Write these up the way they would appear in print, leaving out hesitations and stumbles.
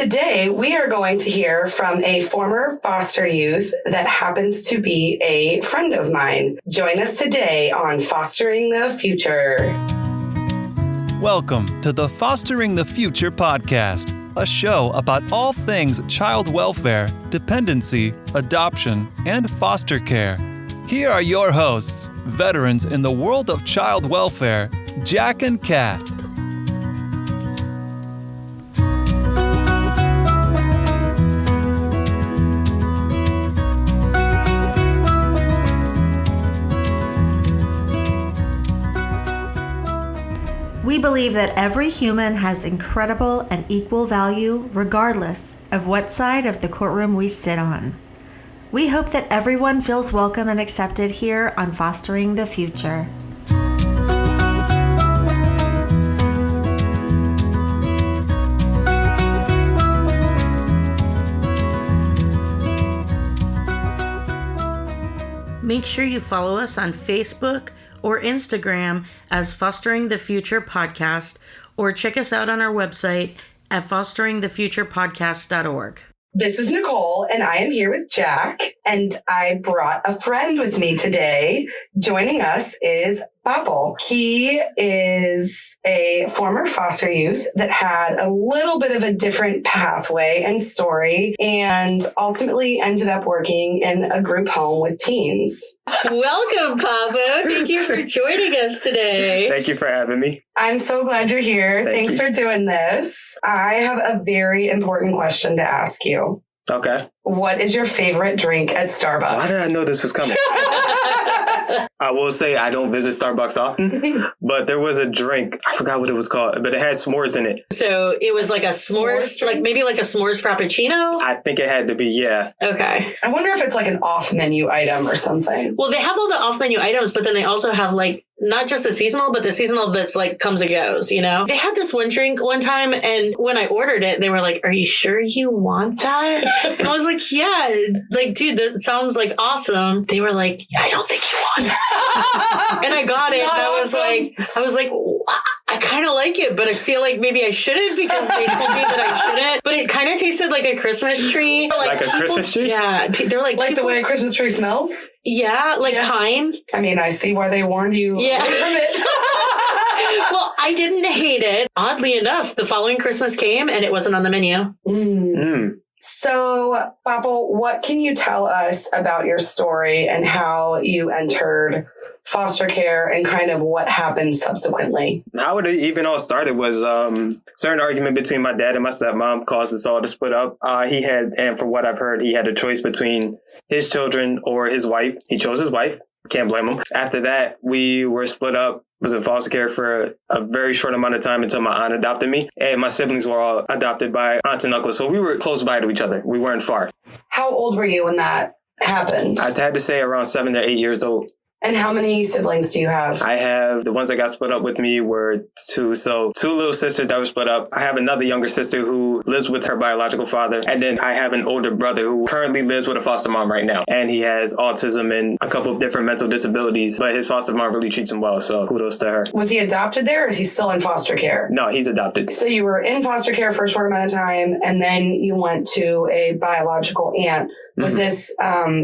Today, we are going to hear from a former foster youth that happens to be a friend of mine. Join us today on Fostering the Future. Welcome to the Fostering the Future podcast, a show about all things child welfare, dependency, adoption, and foster care. Here are your hosts, veterans in the world of child welfare, Jack and Kat. We believe that every human has incredible and equal value regardless of what side of the courtroom we sit on. We hope that everyone feels welcome and accepted here on Fostering the Future. Make sure you follow us on Facebook or Instagram as Fostering the Future Podcast, or check us out on our website at fosteringthefuturepodcast.org. This is Nichole, and I am here with Jack, and I brought a friend with me today. Joining us is Papo. He is a former foster youth that had a little bit of a different pathway and story, and ultimately ended up working in a group home with teens. Welcome, Papo. Thank you for joining us today. Thank you for having me. I'm so glad you're here. Thanks for doing this. I have a very important question to ask you. Okay. What is your favorite drink at Starbucks? Why did I know this was coming? I will say I don't visit Starbucks often, but there was a drink. I forgot what it was called, but it had s'mores in it. So it was like a s'mores, like maybe like a s'mores frappuccino? I think it had to be, yeah. Okay. I wonder if it's like an off-menu item or something. Well, they have all the off-menu items, but then they also have like not just the seasonal, but the seasonal that's like comes and goes, you know? They had this one drink one time, and when I ordered it, they were like, "Are you sure you want that?" And I was like, "Yeah, like, dude, that sounds like awesome." They were like, "I don't think you want it." And I got it, and I was like, I kind of like it, but I feel like maybe I shouldn't because they told me that I shouldn't. But it kind of tasted like a Christmas tree. Like a Christmas tree? Yeah. They're like the way a Christmas tree smells? Yeah, like pine. I mean, I see why they warned you away from it. Well, I didn't hate it. Oddly enough, the following Christmas came and it wasn't on the menu. So, Papo, what can you tell us about your story and how you entered foster care and kind of what happened subsequently? How it even all started was certain argument between my dad and my stepmom caused us all to split up. He had, and from what I've heard, he had a choice between his children or his wife. He chose his wife. Can't blame him. After that, we were split up. Was in foster care for a very short amount of time until my aunt adopted me. And my siblings were all adopted by aunts and uncles. So we were close by to each other. We weren't far. How old were you when that happened? I had to say around 7 to 8 years old. And how many siblings do you have? I have, the ones that got split up with me were 2. So 2 little sisters that were split up. I have another younger sister who lives with her biological father. And then I have an older brother who currently lives with a foster mom right now. And he has autism and a couple of different mental disabilities. But his foster mom really treats him well. So kudos to her. Was he adopted there or is he still in foster care? No, he's adopted. So you were in foster care for a short amount of time and then you went to a biological aunt. Was this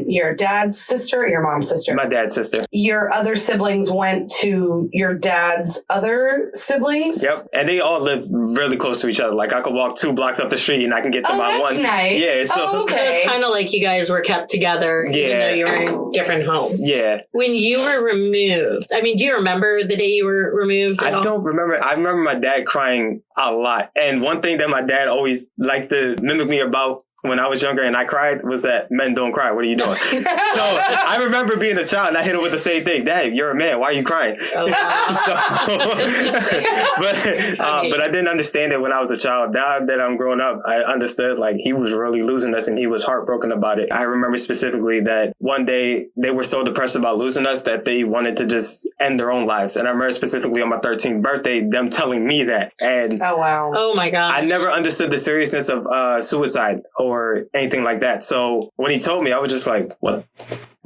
your dad's sister or your mom's sister? My dad's sister. Your other siblings went to your dad's other siblings? Yep. And they all live really close to each other. Like I could walk 2 blocks up the street and I can get to my one. Oh, that's nice. Yeah. So, So it's kind of like you guys were kept together even though you were in different homes. Yeah. When you were removed, I mean, do you remember the day you were removed? I don't remember. I remember my dad crying a lot. And one thing that my dad always liked to mimic me about when I was younger and I cried was that men don't cry. What are you doing? So I remember being a child and I hit him with the same thing. Dad, you're a man. Why are you crying? Oh, wow. But I didn't understand it when I was a child. Now that I'm growing up, I understood like he was really losing us and he was heartbroken about it. I remember specifically that one day they were so depressed about losing us that they wanted to just end their own lives. And I remember specifically on my 13th birthday, them telling me that. And oh, wow. Oh, my God. I never understood the seriousness of suicide or anything like that. So when he told me, I was just like, what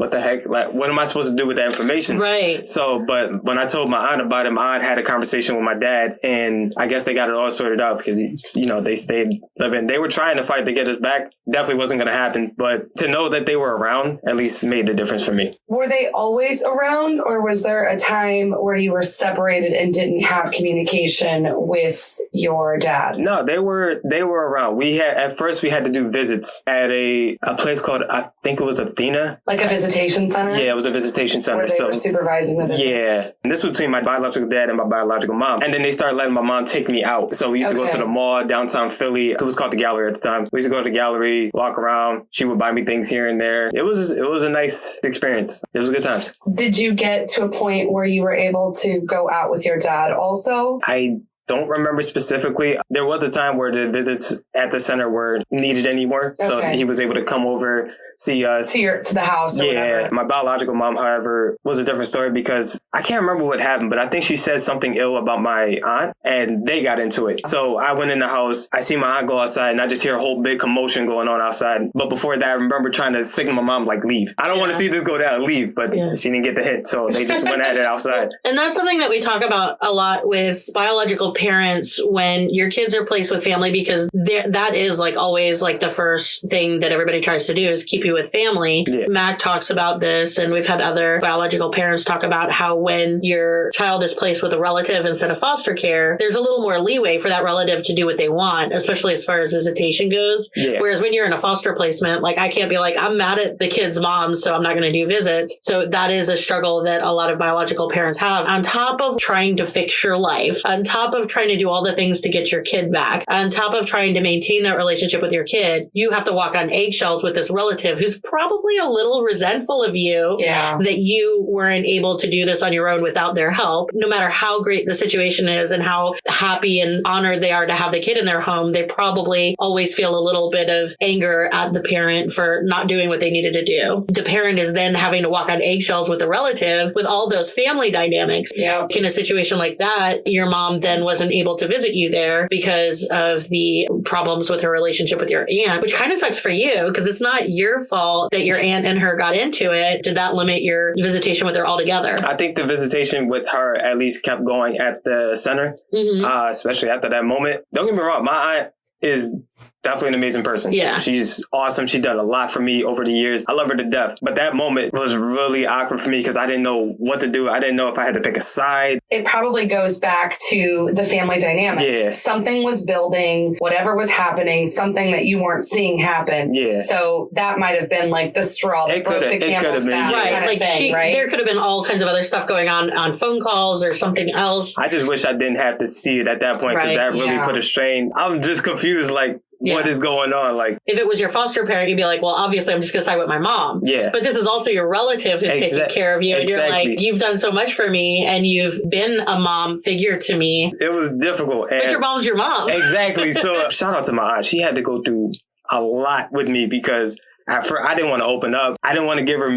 what the heck? Like, what am I supposed to do with that information? Right. So, but when I told my aunt about it, my aunt had a conversation with my dad, and I guess they got it all sorted out because, they stayed living. They were trying to fight to get us back. Definitely wasn't going to happen. But to know that they were around at least made the difference for me. Were they always around, or was there a time where you were separated and didn't have communication with your dad? No, they were around. At first we had to do visits at a place called, I think it was Athena. Like a visitation center? Yeah, it was a visitation center. Where they were supervising the visits? Yeah. And this was between my biological dad and my biological mom. And then they started letting my mom take me out. So we used to go to the mall, downtown Philly. It was called the Gallery at the time. We used to go to the gallery, walk around. She would buy me things here and there. It was a nice experience. It was good times. Did you get to a point where you were able to go out with your dad also? I don't remember specifically. There was a time where the visits at the center were needed anymore. So he was able to come over, see us. To the house or whatever. My biological mom, however, was a different story because I can't remember what happened, but I think she said something ill about my aunt and they got into it. So I went in the house, I see my aunt go outside and I just hear a whole big commotion going on outside. But before that, I remember trying to signal my mom, like, leave. I don't want to see this go down, leave. But she didn't get the hint. So they just went at it outside. And that's something that we talk about a lot with biological parents when your kids are placed with family, because that is like always like the first thing that everybody tries to do is keep you with family. Yeah. Mac talks about this, and we've had other biological parents talk about how when your child is placed with a relative instead of foster care, there's a little more leeway for that relative to do what they want, especially as far as visitation goes. Yeah. Whereas when you're in a foster placement, like I can't be like, I'm mad at the kid's mom, so I'm not going to do visits. So that is a struggle that a lot of biological parents have. On top of trying to fix your life, on top of trying to do all the things to get your kid back, on top of trying to maintain that relationship with your kid, you have to walk on eggshells with this relative who's probably a little resentful of you that you weren't able to do this on your own without their help. No matter how great the situation is and how happy and honored they are to have the kid in their home, they probably always feel a little bit of anger at the parent for not doing what they needed to do. The parent is then having to walk on eggshells with the relative with all those family dynamics. Yeah. In a situation like that, your mom then wasn't able to visit you there because of the problems with her relationship with your aunt, which kind of sucks for you because it's not your fault that your aunt and her got into it. Did that limit your visitation with her altogether? I think the visitation with her at least kept going at the center, especially after that moment. Don't get me wrong, my aunt is definitely an amazing person. Yeah. She's awesome. She done a lot for me over the years. I love her to death. But that moment was really awkward for me because I didn't know what to do. I didn't know if I had to pick a side. It probably goes back to the family dynamics. Yeah. Something was building, whatever was happening, something that you weren't seeing happen. Yeah. So that might have been like the straw that broke the camel's back. Right. Kind of like thing, right? There could have been all kinds of other stuff going on phone calls or something else. I just wish I didn't have to see it at that point because that really put a strain. I'm just confused, like, what is going on? Like, if it was your foster parent, you'd be like, well, obviously I'm just going to side with my mom. Yeah. But this is also your relative who's taking care of you. And you're like, you've done so much for me and you've been a mom figure to me. It was difficult. But your mom's your mom. Exactly. So shout out to my aunt. She had to go through a lot with me because I didn't want to open up. I didn't want to give her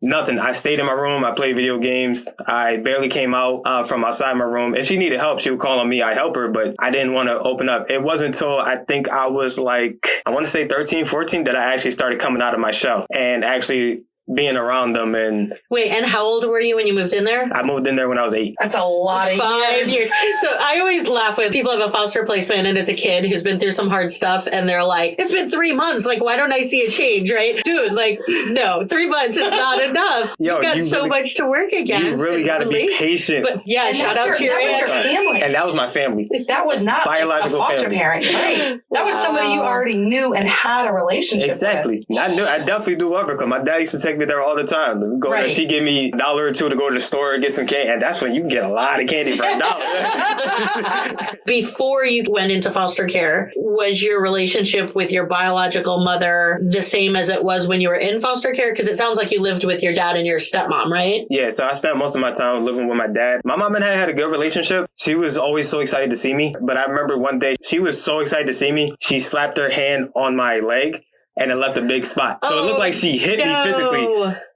nothing. I stayed in my room. I played video games. I barely came out from outside my room. If she needed help, she would call on me. I help her, but I didn't want to open up. It wasn't until I think I was like, I want to say 13, 14 that I actually started coming out of my shell and actually being around them. And wait, and how old were you when you moved in there? I moved in there when I was 8. That's a lot of 5 years. So I always laugh when people have a foster placement and it's a kid who's been through some hard stuff and they're like, it's been 3 months. Like, why don't I see a change, right? Dude, like, no, 3 months is not enough. You've got so much to work against. You really got to be patient. But yeah, and shout out to your family. And that was my family. That was not biological a foster family. Parent. Right. That was somebody you already knew and had a relationship with. I definitely do love her because my dad used to take me there all the time. Go there, she give me $1 or $2 to go to the store and get some candy, and that's when you can get a lot of candy for $1. Before you went into foster care, was your relationship with your biological mother the same as it was when you were in foster care? Because it sounds like you lived with your dad and your stepmom, right? Yeah, so I spent most of my time living with my dad. My mom and I had a good relationship. She was always so excited to see me, but I remember one day she was so excited to see me, she slapped her hand on my leg and it left a big spot. So it looked like she hit me physically.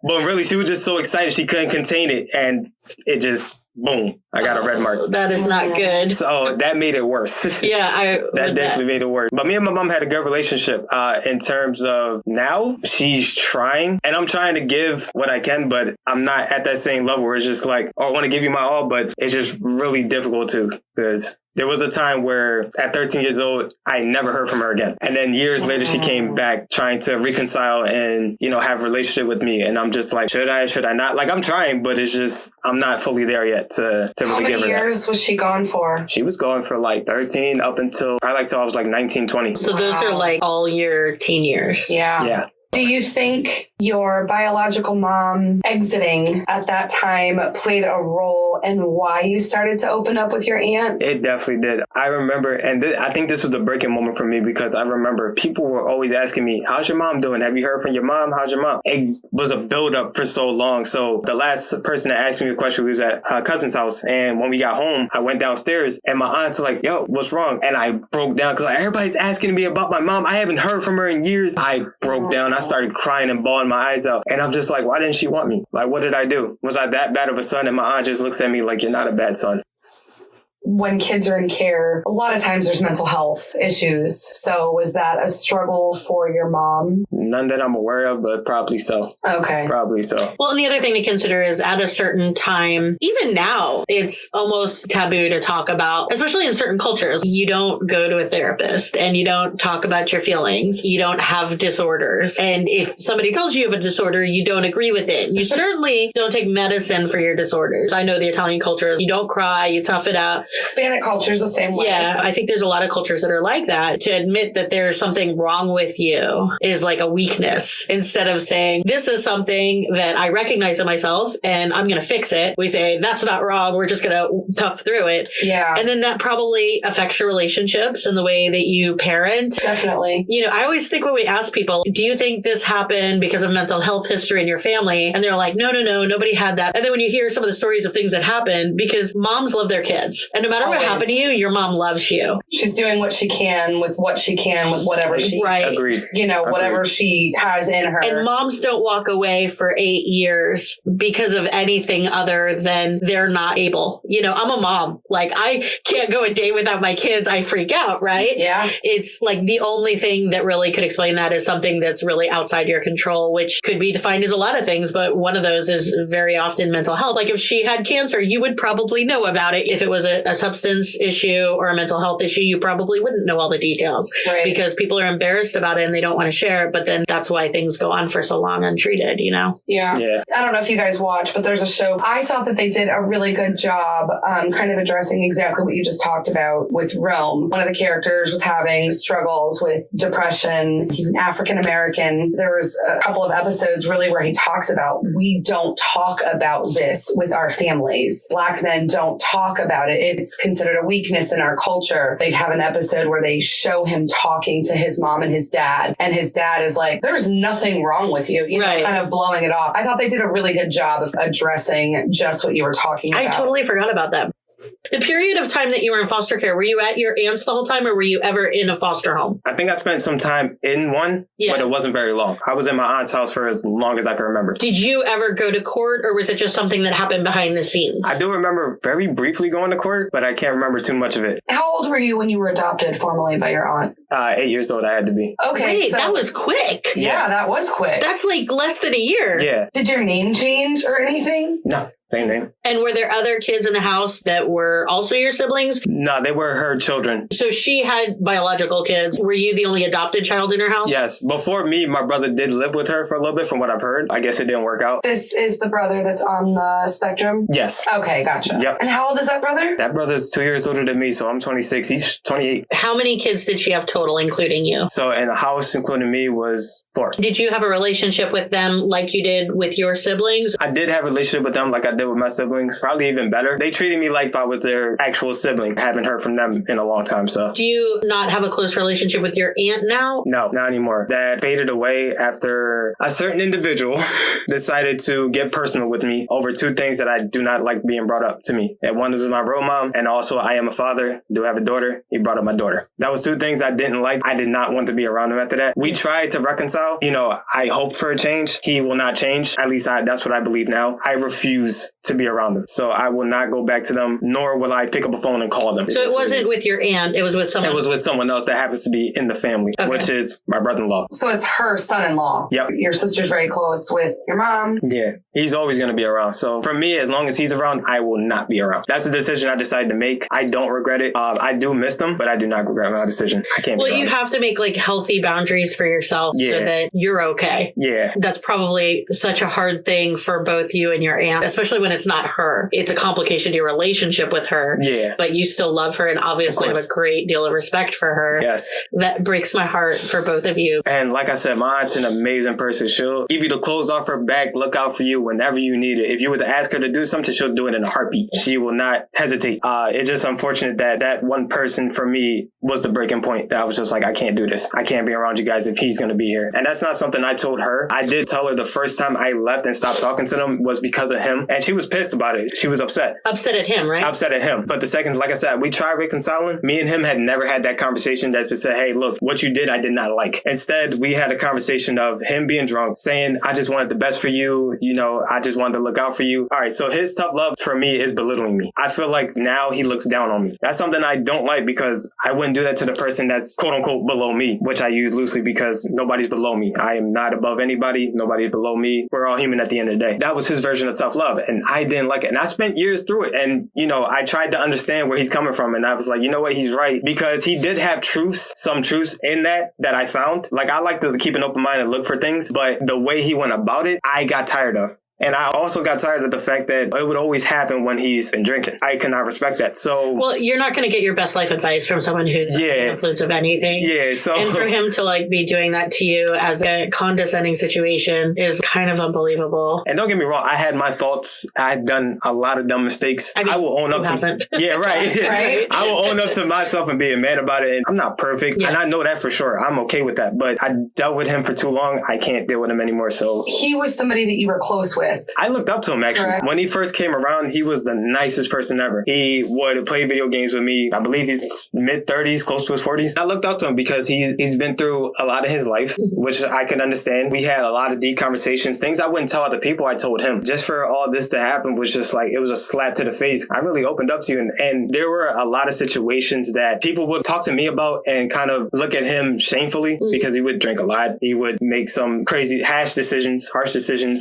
But really, she was just so excited she couldn't contain it. And it just boom, I got a red mark. That is not good. So that made it worse. Yeah, that definitely made it worse. But me and my mom had a good relationship in terms of now she's trying and I'm trying to give what I can, but I'm not at that same level where it's just like, oh, I want to give you my all, but it's just really difficult to, because there was a time where at 13 years old, I never heard from her again. And then years later, she came back trying to reconcile and, have a relationship with me. And I'm just like, should I not? Like, I'm trying, but it's just, I'm not fully there yet to really give her that. How many years was she gone for? She was going for like 13 up until probably till I was like 19, 20. So those are like all your teen years. Yeah. Yeah. Do you think your biological mom exiting at that time played a role in why you started to open up with your aunt? It definitely did. I remember, and I think this was the breaking moment for me, because I remember people were always asking me, how's your mom doing? Have you heard from your mom? How's your mom? It was a buildup for so long. So the last person that asked me the question was at a cousin's house. And when we got home, I went downstairs and my aunt's like, yo, what's wrong? And I broke down because everybody's asking me about my mom. I haven't heard from her in years. I broke down. I started crying and bawling my eyes out. And I'm just like, why didn't she want me? Like, what did I do? Was I that bad of a son? And my aunt just looks at me like, you're not a bad son. When kids are in care, a lot of times there's mental health issues. So was that a struggle for your mom? None that I'm aware of, but probably so. Okay. Probably so. Well, and the other thing to consider is at a certain time, even now, it's almost taboo to talk about, especially in certain cultures. You don't go to a therapist and you don't talk about your feelings. You don't have disorders. And if somebody tells you have a disorder, you don't agree with it. You certainly don't take medicine for your disorders. I know the Italian culture is you don't cry, you tough it out. Hispanic culture is the same way. Yeah, I think there's a lot of cultures that are like that. To admit that there's something wrong with you is like a weakness. Instead of saying, this is something that I recognize in myself and I'm going to fix it, we say, that's not wrong. We're just going to tough through it. Yeah. And then that probably affects your relationships and the way that you parent. Definitely. I always think when we ask people, do you think this happened because of mental health history in your family? And they're like, no, nobody had that. And then when you hear some of the stories of things that happen, because moms love their kids. And no matter what happened to you, your mom loves you. She's doing what she can with whatever she, Agreed. Whatever she has in her. And moms don't walk away for 8 years because of anything other than they're not able. I'm a mom. Like, I can't go a day without my kids. I freak out, right? Yeah. It's like the only thing that really could explain that is something that's really outside your control, which could be defined as a lot of things. But one of those is very often mental health. Like, if she had cancer, you would probably know about it. If it was a substance issue or a mental health issue, you probably wouldn't know all the details, right? Because people are embarrassed about it and they don't want to share it. But then that's why things go on for so long untreated, Yeah. I don't know if you guys watch, but there's a show. I thought that they did a really good job kind of addressing exactly what you just talked about with Rome. One of the characters was having struggles with depression. He's an African American. There was a couple of episodes really where he talks about, we don't talk about this with our families. Black men don't talk about it. It's considered a weakness in our culture. They have an episode where they show him talking to his mom and his dad is like, there's nothing wrong with you, right. Kind of blowing it off. I thought they did a really good job of addressing just what you were talking about. I totally forgot about that. The period of time that you were in foster care, were you at your aunt's the whole time, or were you ever in a foster home? I think I spent some time in one, but it wasn't very long. I was in my aunt's house for as long as I can remember. Did you ever go to court, or was it just something that happened behind the scenes? I do remember very briefly going to court, but I can't remember too much of it. How old were you when you were adopted formally by your aunt? 8 years old I had to be. Okay. Wait, that was quick. Yeah, that was quick. That's like less than a year. Yeah. Did your name change or anything? No, same name. And were there other kids in the house that were also your siblings? No, they were her children. So she had biological kids. Were you the only adopted child in her house? Yes. Before me, my brother did live with her for a little bit from what I've heard. I guess it didn't work out. This is the brother that's on the spectrum? Yes. Okay, gotcha. Yep. And how old is that brother? That brother's 2 years older than me, so I'm 26. He's 28. How many kids did she have total, including you? So in the house, including me, was 4. Did you have a relationship with them like you did with your siblings? I did have a relationship with them like I did with my siblings. Probably even better. They treated me like if I was their actual sibling. I haven't heard from them in a long time, so. Do you not have a close relationship with your aunt now? No, not anymore. That faded away after a certain individual decided to get personal with me over 2 things that I do not like being brought up to me. And one was my real mom, and also I am a father, do have a daughter. He brought up my daughter. That was 2 things I didn't like. I did not want to be around him after that. We tried to reconcile. I hoped for a change. He will not change. At least that's what I believe now. I refuse to be around them. So I will not go back to them, nor will I pick up a phone and call them. So it wasn't with your aunt, it was with someone? It was with someone else that happens to be in the family, which is my brother-in-law. So it's her son-in-law. Yep. Your sister's very close with your mom. Yeah. He's always going to be around. So for me, as long as he's around, I will not be around. That's the decision I decided to make. I don't regret it. I do miss them, but I do not regret my decision. I can't be around. You have to make like healthy boundaries for yourself so that you're okay. Yeah. That's probably such a hard thing for both you and your aunt, especially when it's not her. It's a complication to your relationship with her. Yeah. But you still love her and obviously have a great deal of respect for her. Yes. That breaks my heart for both of you. And like I said, my aunt's an amazing person. She'll give you the clothes off her back, look out for you whenever you need it. If you were to ask her to do something, she'll do it in a heartbeat. She will not hesitate. It's just unfortunate that one person for me was the breaking point. That I was just like, I can't do this. I can't be around you guys if he's going to be here. And that's not something I told her. I did tell her the first time I left and stopped talking to them was because of him. And she was pissed about it. She was upset. Upset at him, right? Upset at him. But the second, like I said, we tried reconciling. Me and him had never had that conversation that to say, hey, look, what you did, I did not like. Instead, we had a conversation of him being drunk, saying, I just wanted the best for you. You know, I just wanted to look out for you. All right. So his tough love for me is belittling me. I feel like now he looks down on me. That's something I don't like because I wouldn't do that to the person that's quote unquote below me, which I use loosely because nobody's below me. I am not above anybody. Nobody's below me. We're all human at the end of the day. That was his version of tough love. And I didn't like it. And I spent years through it. And, you know, I tried to understand where he's coming from. And I was like, you know what? He's right. Because he did have some truths in that I found. Like, I like to keep an open mind and look for things. But the way he went about it, I got tired of. And I also got tired of the fact that it would always happen when he's been drinking. I cannot respect that. So, well, you're not going to get your best life advice from someone who's under the influence of anything. Yeah. So, and for him to like be doing that to you as a condescending situation is kind of unbelievable. And don't get me wrong, I had my faults. I had done a lot of dumb mistakes. I will own up to. Yeah, right. Right. I will own up to myself and be a man about it. And I'm not perfect, and I know that for sure. I'm okay with that. But I dealt with him for too long. I can't deal with him anymore. So he was somebody that you were close with. I looked up to him, actually. Correct. When he first came around, he was the nicest person ever. He would play video games with me. I believe he's mid-30s, close to his 40s. I looked up to him because he's been through a lot of his life, which I can understand. We had a lot of deep conversations. Things I wouldn't tell other people, I told him. Just for all this to happen was just like, it was a slap to the face. I really opened up to you. And there were a lot of situations that people would talk to me about and kind of look at him shamefully because he would drink a lot. He would make some crazy harsh decisions.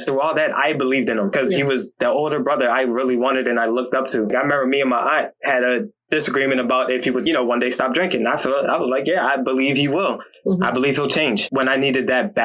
Through all that, I believed in him because he was the older brother I really wanted and I looked up to. I remember me and my aunt had a disagreement about if he would, one day stop drinking. I was like, yeah, I believe he will. Mm-hmm. I believe he'll change. When I needed that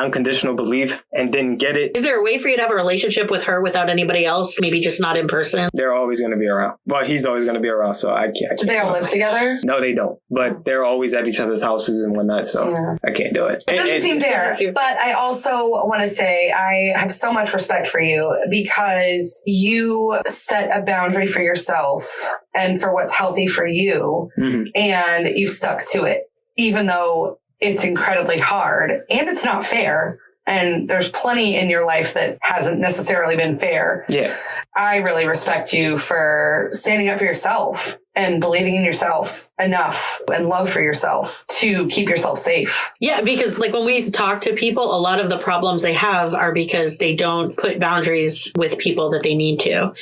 unconditional belief and didn't get it. Is there a way for you to have a relationship with her without anybody else? Maybe just not in person? They're always going to be around. Well, he's always going to be around, so I can't. Do they all live together? No, they don't. But they're always at each other's houses and whatnot, so I can't do it. It doesn't seem fair. But I also want to say I have so much respect for you because you set a boundary for yourself and for what's healthy for you, and you've stuck to it. Even though it's incredibly hard and it's not fair. And there's plenty in your life that hasn't necessarily been fair. Yeah. I really respect you for standing up for yourself and believing in yourself enough and love for yourself to keep yourself safe. Yeah, because like when we talk to people, a lot of the problems they have are because they don't put boundaries with people that they need to,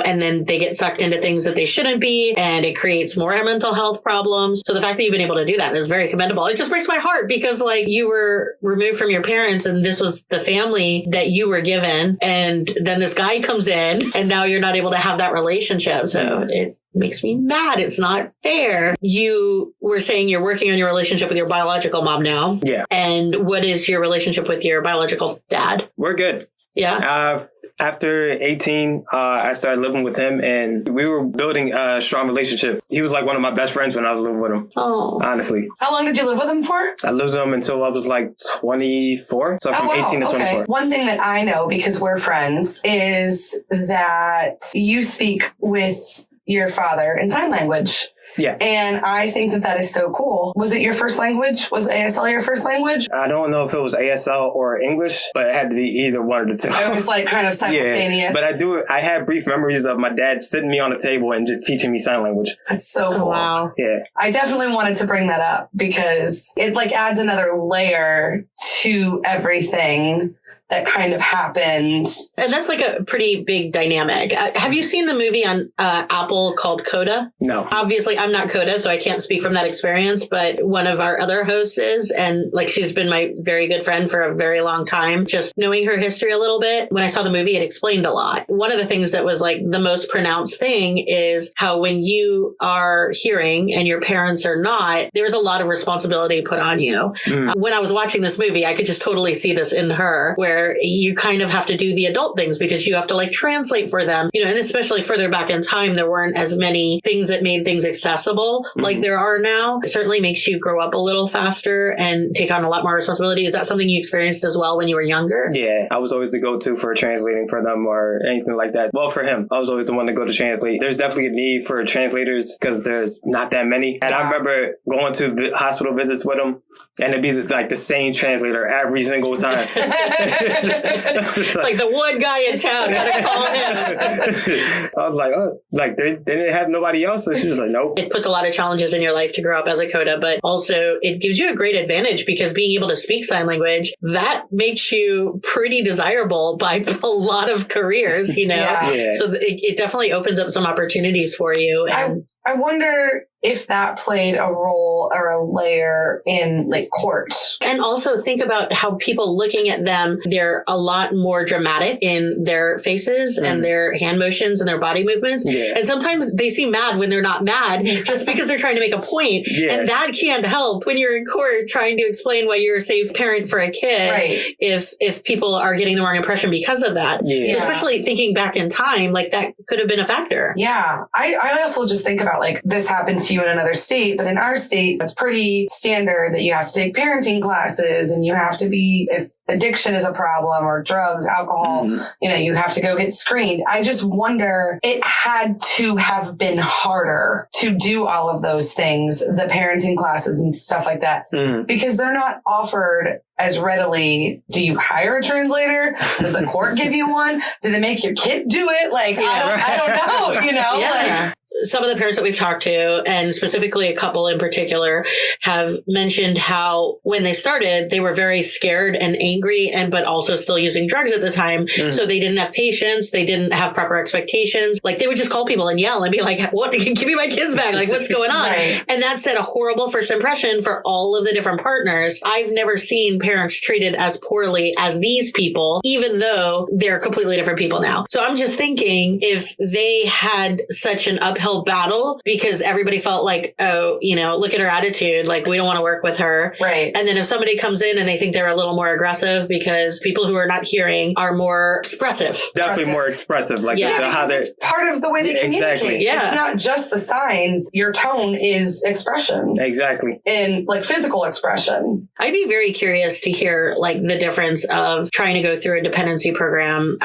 and then they get sucked into things that they shouldn't be, and it creates more mental health problems. So the fact that you've been able to do that is very commendable. It just breaks my heart because like you were removed from your parents and this was the family that you were given. And then this guy comes in and now you're not able to have that relationship. So it makes me mad. It's not fair. You were saying you're working on your relationship with your biological mom now. Yeah. And what is your relationship with your biological dad? We're good. Yeah. After 18, I started living with him and we were building a strong relationship. He was like one of my best friends when I was living with him. Oh. Honestly. How long did you live with him for? I lived with him until I was like 24. So from 18 to 24. One thing that I know because we're friends is that you speak with your father in sign language. Yeah. And I think that is so cool. Was it your first language? Was ASL your first language? I don't know if it was ASL or English, but it had to be either one of the two. It was like kind of simultaneous. Yeah, but I had brief memories of my dad sitting me on the table and just teaching me sign language. That's so cool. Wow. Yeah. I definitely wanted to bring that up because it like adds another layer to everything that kind of happened. And that's like a pretty big dynamic. Have you seen the movie on Apple called Coda? No. Obviously, I'm not Coda, so I can't speak from that experience, but one of our other hosts is, and like she's been my very good friend for a very long time. Just knowing her history a little bit, when I saw the movie, it explained a lot. One of the things that was like the most pronounced thing is how when you are hearing and your parents are not, there's a lot of responsibility put on you. When I was watching this movie, I could just totally see this in her, where you kind of have to do the adult things because you have to like translate for them, you know, and especially further back in time, there weren't as many things that made things accessible like there are now. It certainly makes you grow up a little faster and take on a lot more responsibility. Is that something you experienced as well when you were younger? Yeah, I was always the go-to for translating for them or anything like that. Well, for him, I was always the one to go to translate. There's definitely a need for translators because there's not that many. And I remember going to hospital visits with him, and it'd be like the same translator every single time. It's like the one guy in town, gotta call him. I was like, oh, like they didn't have nobody else. So she was like, nope. It puts a lot of challenges in your life to grow up as a coda, but also it gives you a great advantage because being able to speak sign language, that makes you pretty desirable by a lot of careers, you know? Yeah. So it definitely opens up some opportunities for you. And I wonder if that played a role or a layer in like court. And also think about how people looking at them, they're a lot more dramatic in their faces and their hand motions and their body movements. Yeah. And sometimes they seem mad when they're not mad just because they're trying to make a point. Yeah. And that can't help when you're in court trying to explain why you're a safe parent for a kid. Right. If people are getting the wrong impression because of that. Yeah. So especially thinking back in time, like that could have been a factor. Yeah. I also just think about like this happened to you in another state, but in our state, it's pretty standard that you have to take parenting classes and you have to be, if addiction is a problem or drugs, alcohol, you know, you have to go get screened. I just wonder, it had to have been harder to do all of those things, the parenting classes and stuff like that, because they're not offered as readily. Do you hire a translator? Does the court give you one? Do they make your kid do it? Like, I don't know, you know? Yeah. Like, some of the parents that we've talked to, and specifically a couple in particular, have mentioned how when they started, they were very scared and angry, but also still using drugs at the time. So they didn't have patience. They didn't have proper expectations. Like they would just call people and yell and be like, "What? Give me my kids back! Like what's going on?" Right. And that set a horrible first impression for all of the different partners. I've never seen parents treated as poorly as these people, even though they're completely different people now. So I'm just thinking, if they had such an uphill battle because everybody felt like, oh, you know, look at her attitude, like we don't want to work with her. Right. And then if somebody comes in and they think they're a little more aggressive because people who are not hearing are more expressive. Definitely more expressive. Like how they're part of the way they communicate. Exactly. Yeah. It's not just the signs. Your tone is expression. Exactly. And like physical expression. I'd be very curious to hear like the difference of trying to go through a dependency program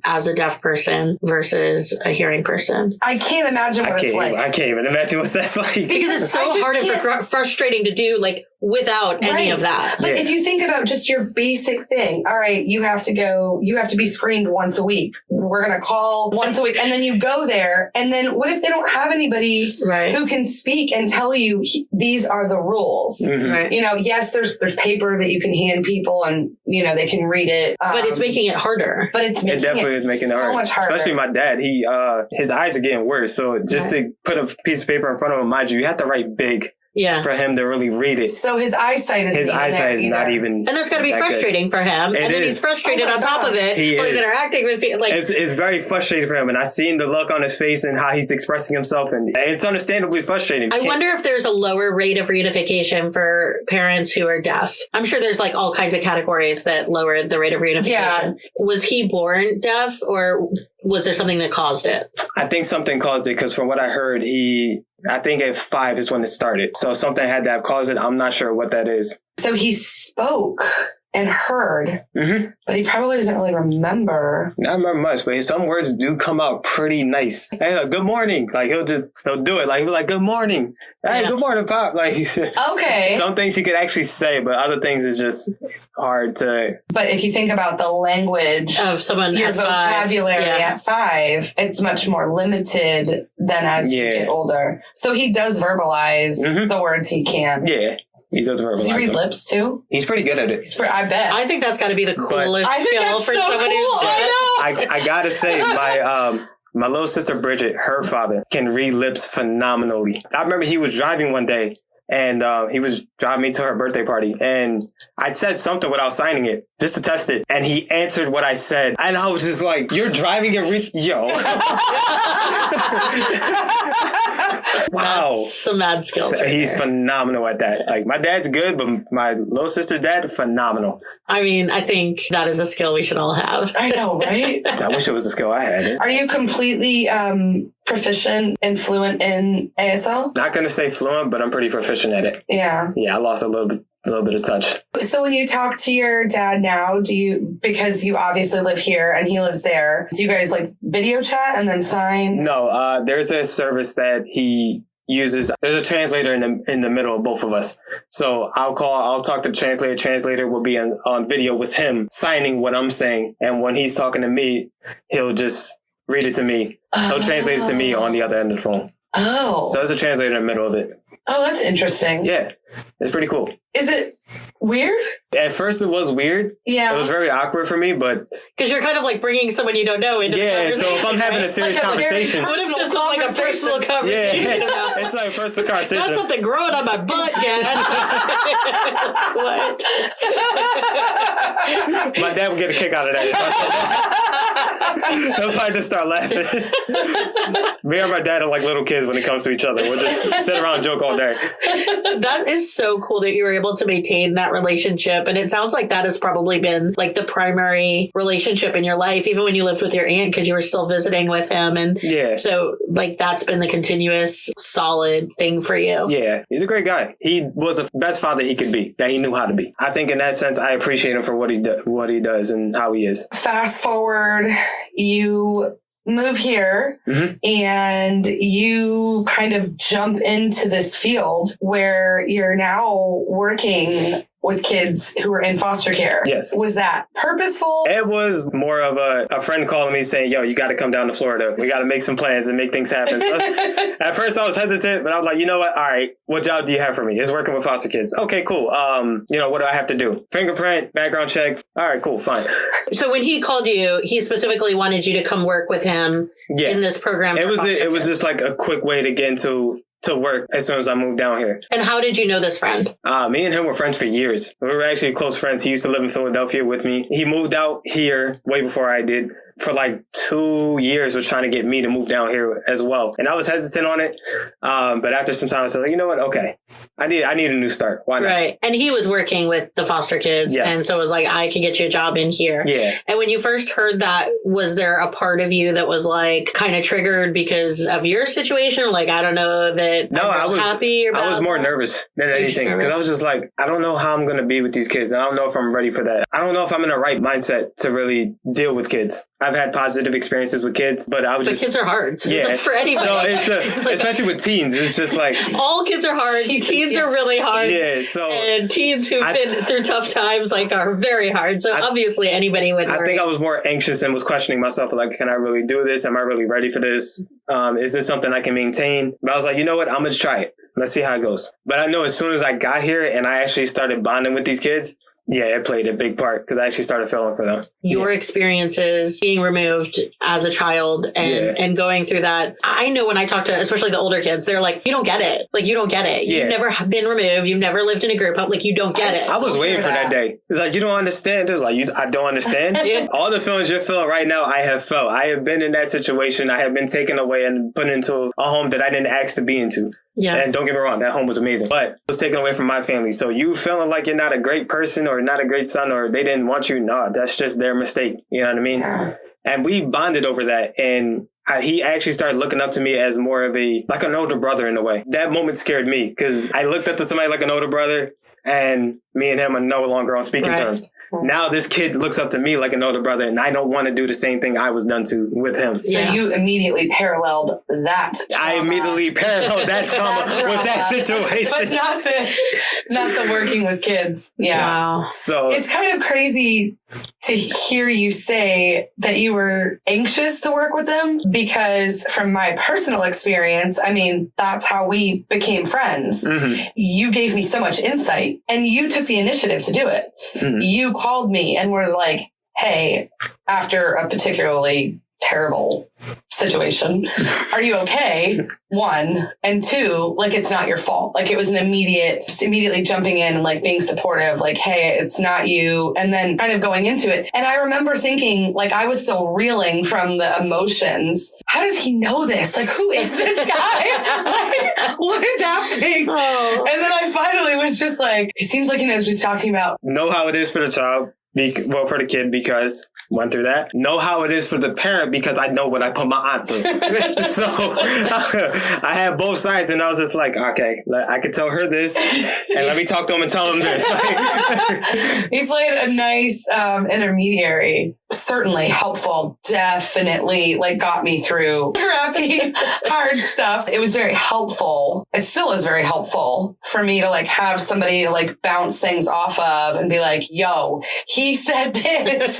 as a deaf person versus a hearing person. I can't imagine what it's like. I can't even imagine what that's like. Because it's so hard and frustrating to do like without any of that. But if you think about just your basic thing, all right, you have to be screened once a week. We're going to call once a week. And then you go there. And then what if they don't have anybody who can speak and tell you these are the rules? Right. You know, yes, there's paper that you can hand people and, you know, they can read it. But it's making it harder. But it definitely is making it so much harder. Especially my dad. His eyes are getting worse. So just to put a piece of paper in front of him, mind you have to write big. Yeah. For him to really read it. So his eyesight is not even. And that's got to be frustrating for him. And then he's frustrated on top of it. He's interacting with people. Like, it's very frustrating for him. And I seen the look on his face and how he's expressing himself. And it's understandably frustrating. I wonder if there's a lower rate of reunification for parents who are deaf. I'm sure there's like all kinds of categories that lower the rate of reunification. Yeah. Was he born deaf or was there something that caused it? I think something caused it because from what I heard, I think at 5 is when it started. So something had to have caused it. I'm not sure what that is. So he spoke and heard, but he probably doesn't really remember. Not remember much, but some words do come out pretty nice. Hey, good morning. Like he'll do it. Like he'll be like, good morning. Hey, good morning, Pop. Like, okay. Some things he could actually say, but other things is just hard to. But if you think about the language of someone your at vocabulary 5, at 5, it's much more limited than as you get older. So he does verbalize the words he can. Yeah. He doesn't verbalize Does he read them. lips too? He's pretty good at it. I bet. I think that's got to be the coolest I think skill that's for so someone cool. who's deaf. I gotta say, my little sister Bridget, her father can read lips phenomenally. I remember he was driving one day, and he was driving me to her birthday party, and I said something without signing it just to test it, and he answered what I said, and I was just like, "You're driving it, yo." Wow. That's some mad skills. Right He's there. phenomenal at that. Like, my dad's good, but my little sister's dad, phenomenal. I mean, I think that is a skill we should all have. I know, right? I wish it was a skill I had. Are you completely proficient and fluent in ASL? Not gonna say fluent, but I'm pretty proficient at it. Yeah. Yeah, I lost a little bit of touch. So when you talk to your dad now, because you obviously live here and he lives there, do you guys like video chat and then sign? No, there's a service that he uses. There's a translator in the middle of both of us. So I'll talk to the translator. Translator will be on video with him signing what I'm saying. And when he's talking to me, he'll just read it to me. He'll translate it to me on the other end of the phone. Oh. So there's a translator in the middle of it. Oh, that's interesting. Yeah, it's pretty cool. Is it weird? At first it was weird. Yeah. It was very awkward for me, but Because you're kind of like bringing someone you don't know into the conversation. so if I'm having right? a serious Like a very conversation. What if this was like a personal conversation about It's like a personal got conversation. something growing on my butt, Dad? What? My dad would get a kick out of that. He'll probably just start laughing. Me and my dad are like little kids when it comes to each other. We'll just sit around and joke all day. That is so cool that you were able to maintain that relationship. And it sounds like that has probably been like the primary relationship in your life, even when you lived with your aunt, because you were still visiting with him. And Yeah. so like that's been the continuous solid thing for you. Yeah, he's a great guy. He was the best father he could be, that he knew how to be. I think in that sense, I appreciate him for what he does and how he is. Fast forward, you move here and you kind of jump into this field where you're now working with kids who are in foster care. Yes. Was that purposeful? It was more of a friend calling me saying, yo, you got to come down to Florida. We got to make some plans and make things happen. So, at first I was hesitant, but I was like, you know what? All right. What job do you have for me? It's working with foster kids. Okay, cool. What do I have to do? Fingerprint, background check. All right, cool. Fine. So when he called you, he specifically wanted you to come work with him in this program. It was kids. just like a quick way to get into work as soon as I moved down here. And how did you know this friend? Me and him were friends for years. We were actually close friends. He used to live in Philadelphia with me. He moved out here way before I did. For like 2 years was trying to get me to move down here as well. And I was hesitant on it. But after some time, I was like, you know what? Okay. I need a new start. Why not? Right. And he was working with the foster kids. Yes. And so it was like, I can get you a job in here. Yeah. And when you first heard that, was there a part of you that was like kind of triggered because of your situation? Like, I don't know that I was happy about I was more that? nervous than anything. Because I was just like, I don't know how I'm going to be with these kids. And I don't know if I'm ready for that. I don't know if I'm in the right mindset to really deal with kids. I've had positive experiences with kids, but kids are hard. So yeah. that's for anybody. So it's especially with teens, it's just like all kids are hard. Teens are really hard. Yeah. So and teens who've been through tough times are very hard. So obviously anybody would. I think I was more anxious and was questioning myself, like, can I really do this? Am I really ready for this? Is this something I can maintain? But I was like, you know what? I'm gonna try it. Let's see how it goes. But I know as soon as I got here and I actually started bonding with these kids. Yeah, it played a big part because I actually started feeling for them. Your experiences being removed as a child and going through that. I know when I talk to, especially the older kids, they're like, you don't get it. Like, you don't get it. You've never been removed. You've never lived in a group. Like, you don't get it. I was waiting for that day. It's like, you don't understand. It's like, I don't understand. All the feelings you're feeling right now, I have felt. I have been in that situation. I have been taken away and put into a home that I didn't ask to be into. Yeah. And don't get me wrong, that home was amazing, but it was taken away from my family. So you feeling like you're not a great person or not a great son or they didn't want you, no, that's just their mistake. You know what I mean? Yeah. And we bonded over that. And he actually started looking up to me as more of an older brother in a way. That moment scared me because I looked up to somebody like an older brother. And me and him are no longer on speaking terms. Now this kid looks up to me like an older brother, and I don't want to do the same thing I was done to with him. So you immediately paralleled that trauma. I immediately paralleled that trauma with that situation. But not the working with kids. Yeah. Wow. So it's kind of crazy to hear you say that you were anxious to work with them, because from my personal experience, I mean, that's how we became friends. Mm-hmm. You gave me so much insight and you took the initiative to do it. Mm-hmm. You called me and were like, hey, after a particularly terrible situation, are you okay? One, and two, like, it's not your fault. Like, it was immediately jumping in and like being supportive, like, hey, it's not you. And then kind of going into it. And I remember thinking, like, I was still reeling from the emotions. How does he know this? Like, who is this guy? Like, what is happening? Oh. And then I finally was just like, it seems like he knows what he's talking about. Know how it is for the child. Well, for the kid, because went through that. Know how it is for the parent, because I know what I put my aunt through. So I had both sides, and I was just like, okay, I could tell her this, and let me talk to him and tell him this. He played a nice intermediary. Certainly helpful. Definitely like got me through crappy, hard stuff. It was very helpful. It still is very helpful for me to like have somebody to like bounce things off of and be like, yo, he said this.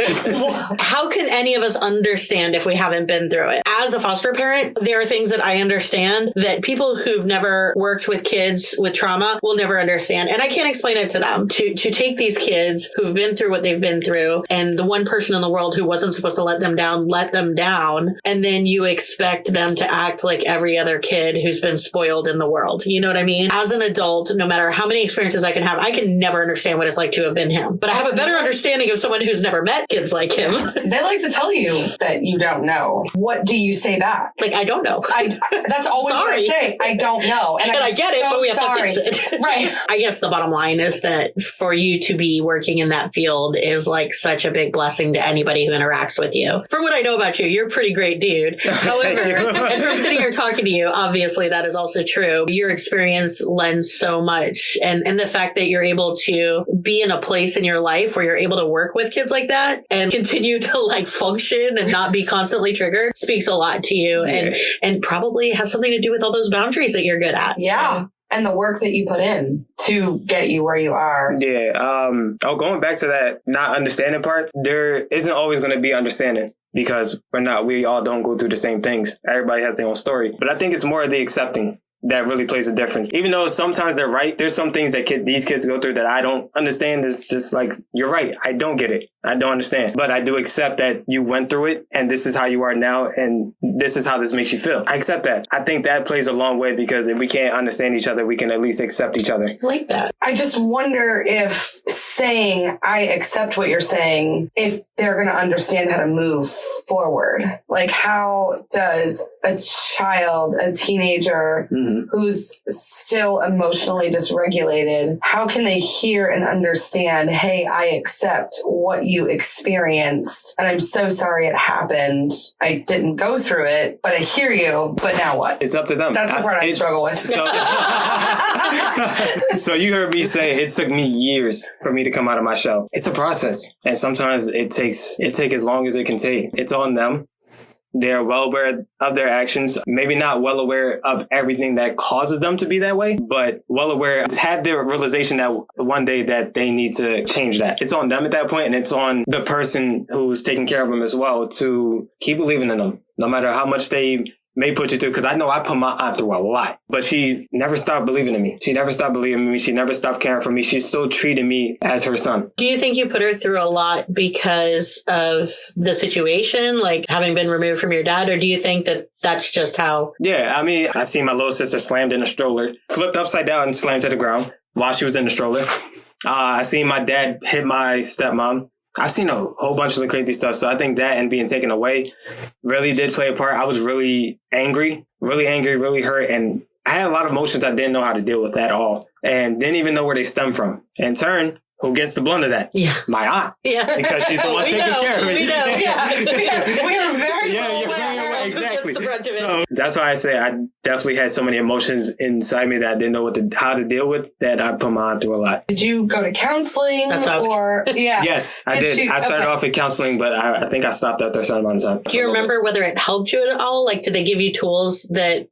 How can any of us understand if we haven't been through it? As a foster parent, there are things that I understand that people who've never worked with kids with trauma will never understand. And I can't explain it to them. To take these kids who've been through what they've been through, and the one person in the world who wasn't supposed to let them down, and then you expect them to act like every other kid who's been spoiled in the world. You know what I mean? As an adult, no matter how many experiences I can have, I can never understand what it's like to have been him. But I have a better understanding of someone who's never met kids like him. They like to tell you that you don't know. What do you say back? Like, I don't know. That's always what I say. I don't know. And I get it, but we have to fix it. Right. I guess the bottom line is that for you to be working in that field is like such a big blessing to anybody who interacts with you. From what I know about you, you're a pretty great dude. However, and from sitting here talking to you, obviously that is also true. Your experience lends so much. And the fact that you're able to be in a place in your life where you're able to work with kids like that and continue to like function and not be constantly triggered speaks a lot to you, and probably has something to do with all those boundaries that you're good at. Yeah. So. And the work that you put in to get you where you are. Yeah. Going back to that not understanding part, there isn't always going to be understanding, because we all don't go through the same things. Everybody has their own story. But I think it's more of the accepting that really plays a difference. Even though sometimes they're right, there's some things that these kids go through that I don't understand. It's just like, you're right. I don't get it. I don't understand. But I do accept that you went through it, and this is how you are now, and this is how this makes you feel. I accept that. I think that plays a long way, because if we can't understand each other, we can at least accept each other. I like that. I just wonder if saying, I accept what you're saying, if they're going to understand how to move forward. Like, how does a child, a teenager who's still emotionally dysregulated, how can they hear and understand, hey, I accept what you experienced, and I'm so sorry it happened. I didn't go through it, but I hear you, but now what? It's up to them. That's the part I struggle with. So you heard me say it took me years for me to come out of my shell. It's a process, and sometimes it takes as long as it can take. It's on them. They're well aware of their actions, maybe not well aware of everything that causes them to be that way, but well aware, have their realization that one day that they need to change that. It's on them at that point, and it's on the person who's taking care of them as well to keep believing in them, no matter how much they may put you through. Because I know I put my aunt through a lot, but she never stopped believing in me. She never stopped believing in me. She never stopped caring for me. She still treated me as her son. Do you think you put her through a lot because of the situation, like having been removed from your dad, or do you think that that's just how? Yeah, I mean, I seen my little sister slammed in a stroller, flipped upside down and slammed to the ground while she was in the stroller. I seen my dad hit my stepmom. I've seen a whole bunch of the crazy stuff. So I think that and being taken away really did play a part. I was really angry, really hurt. And I had a lot of emotions I didn't know how to deal with at all, and didn't even know where they stem from. In turn, who gets the blunt of that? Yeah. My aunt. Yeah. Because she's the one taking care of me. We know. Yeah. We are very Exactly. exactly. the brunt of it. So that's why I say I definitely had so many emotions inside me that I didn't know how to deal with, that I put my aunt through a lot. Did you go to counseling? That's what I was- or yeah. Yes, I did. I started off in counseling, but I think I stopped after a certain amount of time. Do you remember whether it helped you at all? Like, did they give you tools that,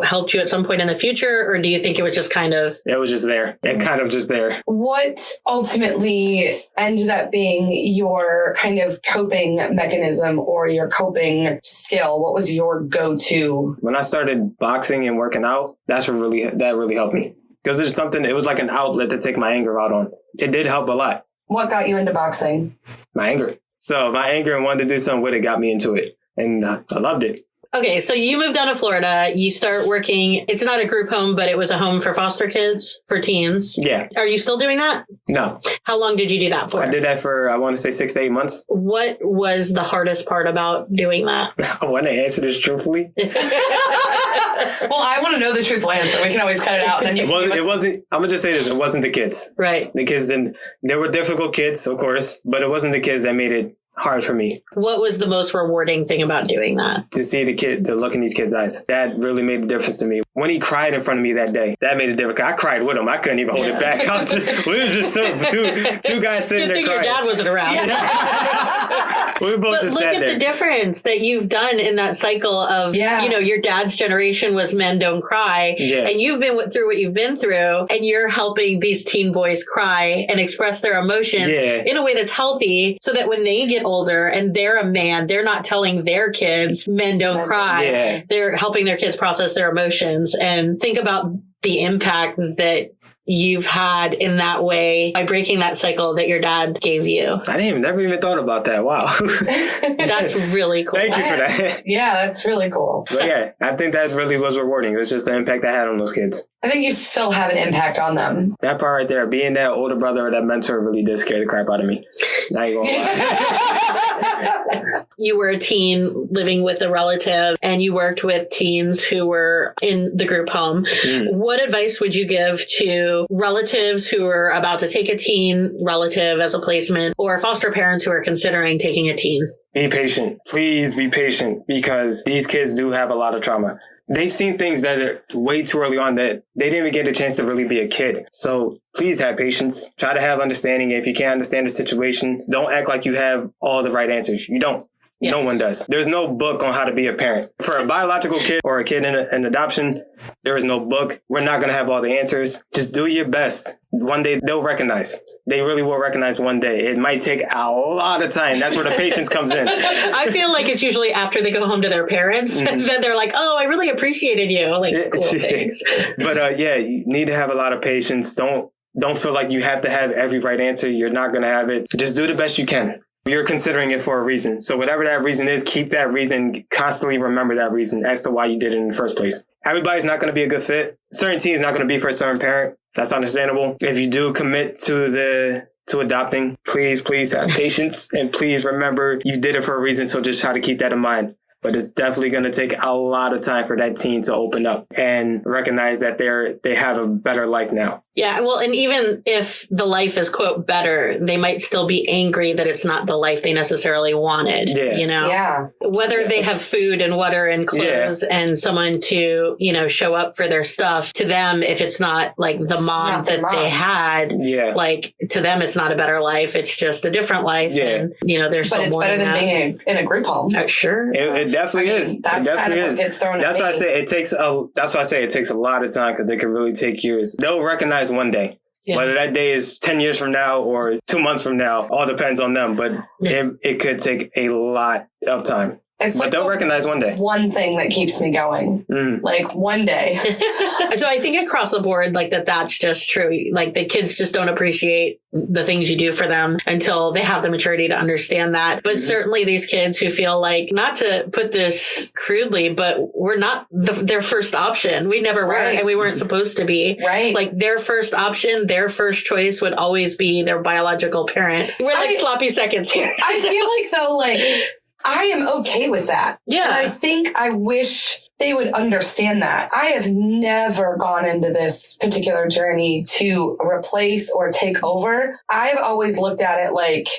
helped you at some point in the future? Or do you think it was just kind of... It was just there. It kind of just there. What ultimately ended up being your kind of coping mechanism or your coping skill? What was your go-to? When I started boxing and working out, that really helped me. Because it was like an outlet to take my anger out on. It did help a lot. What got you into boxing? My anger. So my anger and wanting to do something with it got me into it. And I loved it. Okay, so you moved down to Florida. You start working. It's not a group home, but it was a home for foster kids, for teens. Yeah. Are you still doing that? No. How long did you do that for? I did that for, I want to say 6 to 8 months. What was the hardest part about doing that? I want to answer this truthfully. Well, I want to know the truthful answer. We can always cut it out. And then you It wasn't, I'm going to just say this. It wasn't the kids. Right. The kids didn't, there were difficult kids, of course, but it wasn't the kids that made it hard for me. What was the most rewarding thing about doing that? To see the look in these kids' eyes. That really made a difference to me. When he cried in front of me that day, that made a difference. I cried with him. I couldn't even hold it back. We were just two guys sitting there crying. Good thing your dad wasn't around. We were both But just look sat at there. the difference that you've done in that cycle of, your dad's generation was men don't cry. Yeah. And you've been through what you've been through, and you're helping these teen boys cry and express their emotions in a way that's healthy, so that when they get older and they're a man, they're not telling their kids men don't cry. Yeah. They're helping their kids process their emotions. And think about the impact that you've had in that way by breaking that cycle that your dad gave you. Never even thought about that. Wow. That's really cool. Thank you for that. Yeah, that's really cool. But yeah, I think that really was rewarding. It was just the impact I had on those kids. I think you still have an impact on them. That part right there, being that older brother or that mentor really did scare the crap out of me. Not even gonna lie. You were a teen living with a relative and you worked with teens who were in the group home. What advice would you give to relatives who are about to take a teen relative as a placement, or foster parents who are considering taking a teen? Be patient. Please be patient, because these kids do have a lot of trauma. They've seen things that are way too early on that they didn't even get a chance to really be a kid. So please have patience. Try to have understanding. If you can't understand the situation, don't act like you have all the right answers. You don't. Yeah. No one does. There's no book on how to be a parent. For a biological kid or a kid in adoption, there is no book. We're not going to have all the answers. Just do your best. One day they'll recognize. They really will recognize one day. It might take a lot of time. That's where the patience comes in. I feel like it's usually after they go home to their parents and then they're like, oh, I really appreciated you. Like, cool things. But you need to have a lot of patience. Don't feel like you have to have every right answer. You're not going to have it. Just do the best you can. You're considering it for a reason. So whatever that reason is, keep that reason, constantly remember that reason as to why you did it in the first place. Everybody's not going to be a good fit. Certain teens not going to be for a certain parent. That's understandable. If you do commit to adopting, please have patience, and please remember you did it for a reason. So just try to keep that in mind. But it's definitely going to take a lot of time for that teen to open up and recognize that they have a better life now. Yeah, well, and even if the life is, quote, better, they might still be angry that it's not the life they necessarily wanted, you know? Yeah. Whether they have food and water and clothes and someone to, show up for their stuff, to them, if it's not like the mom that they had, like to them, it's not a better life. It's just a different life. Yeah. And, there's but it's better than being in a group home. Sure. It definitely is. That's it definitely kind of is. what gets thrown That's at why me. I say it takes a lot of time, because it can really take years. They'll recognize one day. Yeah. Whether that day is 10 years from now or 2 months from now, all depends on them. But it could take a lot of time. It's but like they'll recognize one day. One thing that keeps me going. Like one day. So I think across the board, like that's just true. Like the kids just don't appreciate the things you do for them until they have the maturity to understand that. But certainly these kids who feel like, not to put this crudely, but we're not their first option. We never were, and we weren't supposed to be. Right. Like their first option, their first choice would always be their biological parent. We're like sloppy seconds here. I feel like though, I am okay with that. Yeah. And I wish they would understand that. I have never gone into this particular journey to replace or take over. I've always looked at it like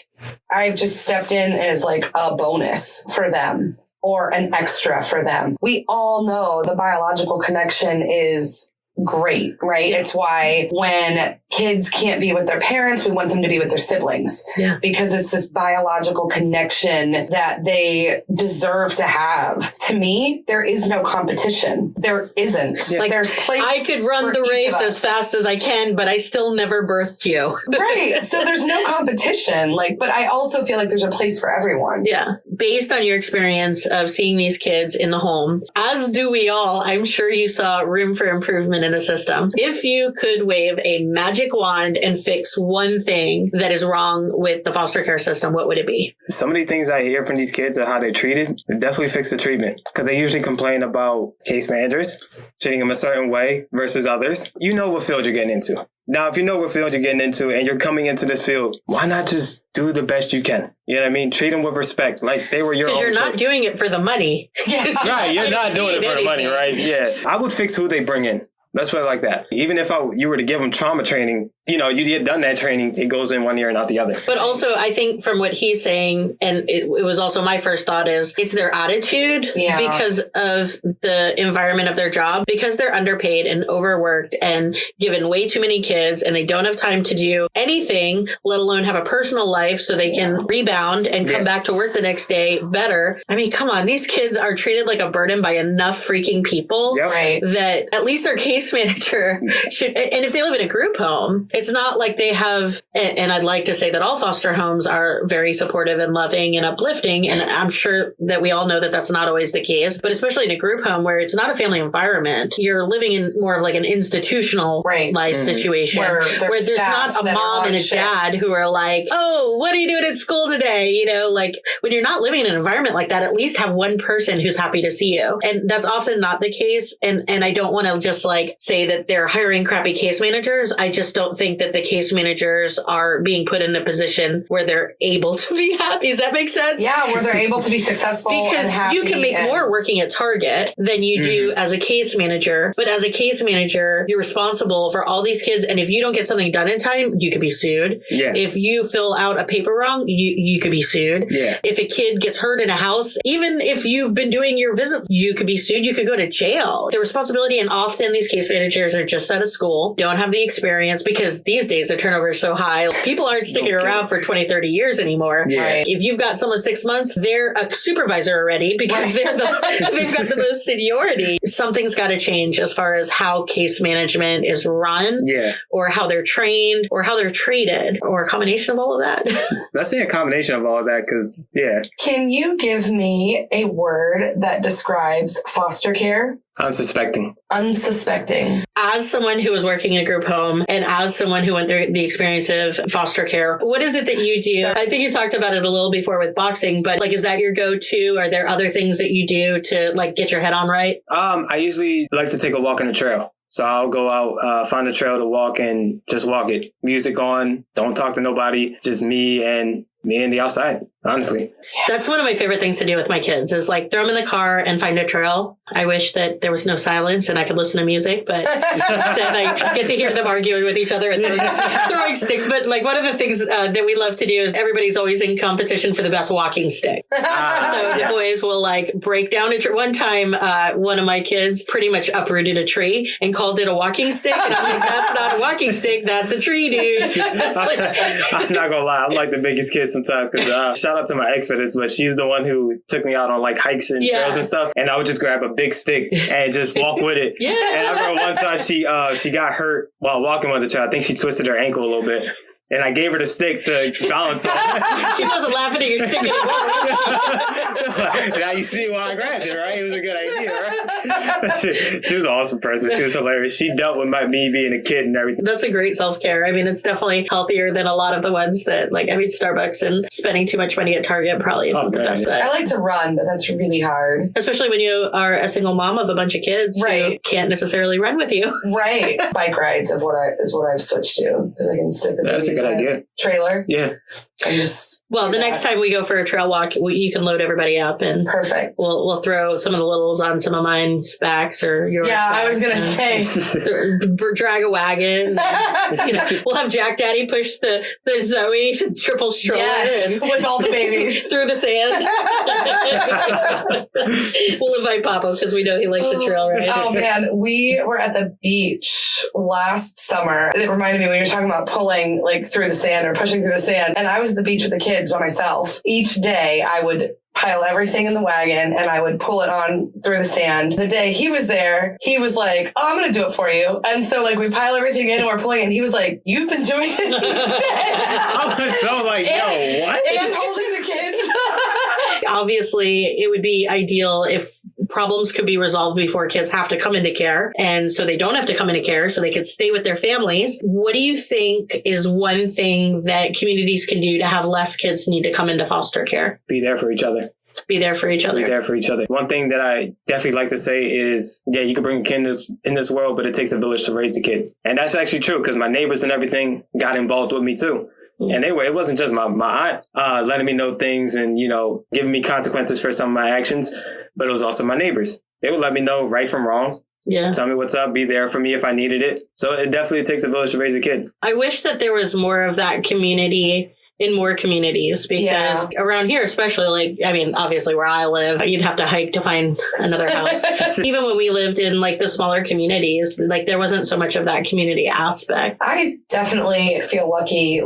I've just stepped in as like a bonus for them. or an extra for them. We all know the biological connection is great, right? Yeah. It's why when kids can't be with their parents, we want them to be with their siblings. Yeah. Because it's this biological connection that they deserve to have. To me, there is no competition. There isn't. Yeah. Like there's place. I could run the race as fast as I can, but I still never birthed you. Right. So there's no competition. Like, but I also feel like there's a place for everyone. Yeah. Based on your experience of seeing these kids in the home, as do we all, I'm sure you saw room for improvement in the system. If you could wave a magic wand and fix one thing that is wrong with the foster care system, what would it be? Some of the things I hear from these kids and how they're treated, it definitely fix the treatment. Because they usually complain about case managers treating them a certain way versus others. You know what field you're getting into. Now, if you know what field you're getting into and you're coming into this field, why not just do the best you can? You know what I mean? Treat them with respect, like they were your own. Because you're not doing it for the money. Right, you're not doing it for the money, right? Yeah. I would fix who they bring in. Let's put it like that. Even if you were to give them trauma training, you know, you get done that training, it goes in one ear and out the other. But also, I think from what he's saying, and it was also my first thought is, it's their attitude because of the environment of their job, because they're underpaid and overworked and given way too many kids and they don't have time to do anything, let alone have a personal life so they can rebound and come back to work the next day better. I mean, come on, these kids are treated like a burden by enough freaking people that at least their case manager should, and if they live in a group home, it's not like they have, and I'd like to say that all foster homes are very supportive and loving and uplifting. And I'm sure that we all know that that's not always the case, but especially in a group home where it's not a family environment, you're living in more of like an institutional life situation where there's not a mom and a dad who are like, oh, what are you doing at school today? You know, like when you're not living in an environment like that, at least have one person who's happy to see you. And that's often not the case. And I don't want to just like say that they're hiring crappy case managers. I just don't think that the case managers are being put in a position where they're able to be happy. Does that make sense? Yeah, where they're able to be successful. Because and happy you can make more working at Target than you do as a case manager. But as a case manager, you're responsible for all these kids. And if you don't get something done in time, you could be sued. Yeah. If you fill out a paper wrong, you could be sued. Yeah. If a kid gets hurt in a house, even if you've been doing your visits, you could be sued. You could go to jail. The responsibility, and often these case managers are just out of school, don't have the experience, because these days the turnover is so high. People aren't sticking around for 20, 30 years anymore. Yeah. Right. If you've got someone 6 months, they're a supervisor already because they've got the most seniority. Something's got to change as far as how case management is run, or how they're trained, or how they're treated, or a combination of all of that. Let's say a combination of all of that, because, Can you give me a word that describes foster care? Unsuspecting. As someone who was working in a group home and as someone who went through the experience of foster care, what is it that you do? I think you talked about it a little before with boxing, but like, is that your go-to? Are there other things that you do to like get your head on right? I usually like to take a walk on the trail. So I'll go out, find a trail to walk and just walk it. Music on, don't talk to nobody, just me and the outside, honestly. That's one of my favorite things to do with my kids is like throw them in the car and find a trail. I wish that there was no silence and I could listen to music, but instead I get to hear them arguing with each other and throwing sticks. But like one of the things that we love to do is everybody's always in competition for the best walking stick. So the boys will like break down a tree. One time, one of my kids pretty much uprooted a tree and called it a walking stick. And I'm like, that's not a walking stick. That's a tree, dude. I'm not gonna lie. I'm like the biggest kid sometimes because shout out to my ex for this, but she's the one who took me out on like hikes and trails and stuff. And I would just grab a big stick and just walk with it. And I remember one time she got hurt while walking with the child. I think she twisted her ankle a little bit. And I gave her the stick to balance on. She wasn't laughing at your stick anymore. Now you see why I grabbed it, right? It was a good idea, right? She was an awesome person. She was hilarious. She dealt with me being a kid and everything. That's a great self-care. I mean, it's definitely healthier than a lot of the ones that, like, I mean, Starbucks and spending too much money at Target probably isn't the best bet. I like to run, but that's really hard. Especially when you are a single mom of a bunch of kids who can't necessarily run with you. Right. Bike rides is what I've switched to because I can stick the That's a good idea. Trailer. Yeah. And just the next time we go for a trail walk, you can load everybody up and perfect. We'll throw some of the littles on some of mine mine's backs or yours. Yeah, I was going to say. Drag a wagon. We'll have Jack Daddy push the Zoe triple stroller with all the babies through the sand. We'll invite Papo because we know he likes a trail ride. Oh man, we were at the beach last summer. It reminded me when you were talking about pulling like through the sand or pushing through the sand. And I was at the beach with the kids by myself. Each day I would pile everything in the wagon and I would pull it on through the sand. The day he was there, he was like, oh, I'm going to do it for you. And so like we pile everything in and we're pulling it. And he was like, you've been doing this each day. I was so like, yo, what? And holding the kids. Obviously, it would be ideal if problems could be resolved before kids have to come into care. And so they don't have to come into care, so they could stay with their families. What do you think is one thing that communities can do to have less kids need to come into foster care? Be there for each other. Be there for each other. Be there for each other. One thing that I definitely like to say is, yeah, you can bring a kid in this world, but it takes a village to raise a kid. And that's actually true because my neighbors and everything got involved with me too. And it wasn't just my aunt letting me know things and, giving me consequences for some of my actions, but it was also my neighbors. They would let me know right from wrong. Yeah. Tell me what's up, be there for me if I needed it. So it definitely takes a village to raise a kid. I wish that there was more of that community in more communities because around here, especially obviously where I live, you'd have to hike to find another house. Even when we lived in the smaller communities, there wasn't so much of that community aspect. I definitely feel lucky,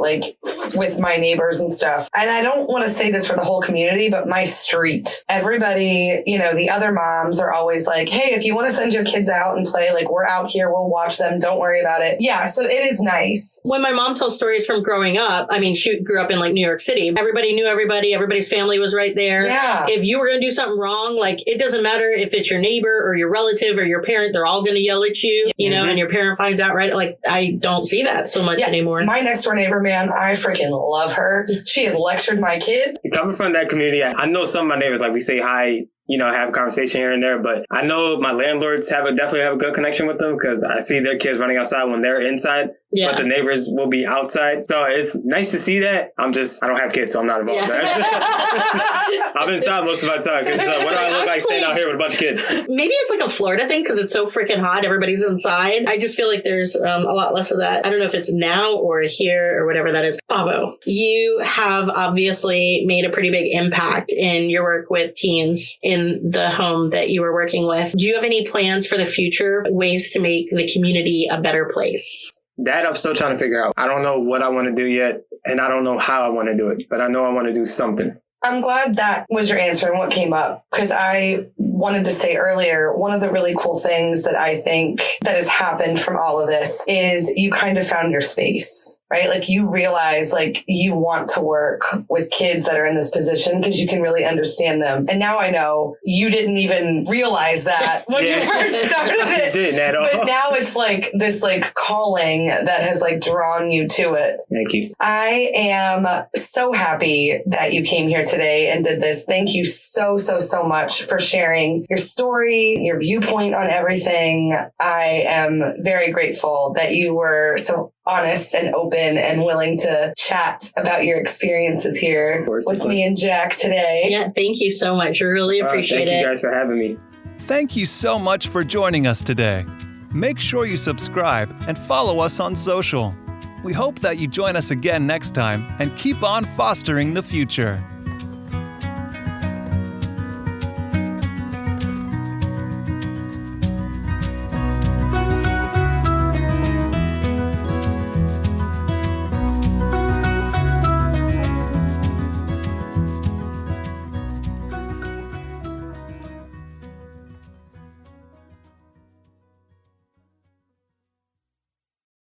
with my neighbors and stuff. And I don't want to say this for the whole community, but my street, everybody, the other moms are always like, hey, if you want to send your kids out and play, we're out here, we'll watch them. Don't worry about it. Yeah. So it is nice. When my mom tells stories from growing up, she grew up in New York City. Everybody knew everybody. Everybody's family was right there. Yeah. If you were going to do something wrong, it doesn't matter if it's your neighbor or your relative or your parent, they're all going to yell at you, and your parent finds out right. I don't see that so much anymore. My next door neighbor, man, I freaking love her. She has lectured my kids. Coming from that community, I know some of my neighbors, we say hi, have a conversation here and there. But I know my landlords definitely have a good connection with them because I see their kids running outside when they're inside. Yeah. But the neighbors will be outside. So it's nice to see that. I don't have kids, so I'm not involved. Yeah. I'm inside most of my time because what do I look like staying out here with a bunch of kids? Maybe it's a Florida thing because it's so freaking hot. Everybody's inside. I just feel like there's a lot less of that. I don't know if it's now or here or whatever that is. Papo, you have obviously made a pretty big impact in your work with teens in the home that you were working with. Do you have any plans for the future, ways to make the community a better place? That I'm still trying to figure out. I don't know what I want to do yet, and I don't know how I want to do it, but I know I want to do something. I'm glad that was your answer and what came up, because I wanted to say earlier, one of the really cool things that I think that has happened from all of this is you kind of found your space, right? You realize you want to work with kids that are in this position because you can really understand them. And now I know you didn't even realize that when you first started it. Didn't at all. But now it's this calling that has drawn you to it. Thank you. I am so happy that you came here today and did this. Thank you so much for sharing your story, your viewpoint on everything. I am very grateful that you were so honest and open and willing to chat about your experiences here with me and Jack today. Yeah, thank you so much. Really appreciate it. Thank you guys for having me. Thank you so much for joining us today. Make sure you subscribe and follow us on social. We hope that you join us again next time and keep on fostering the future.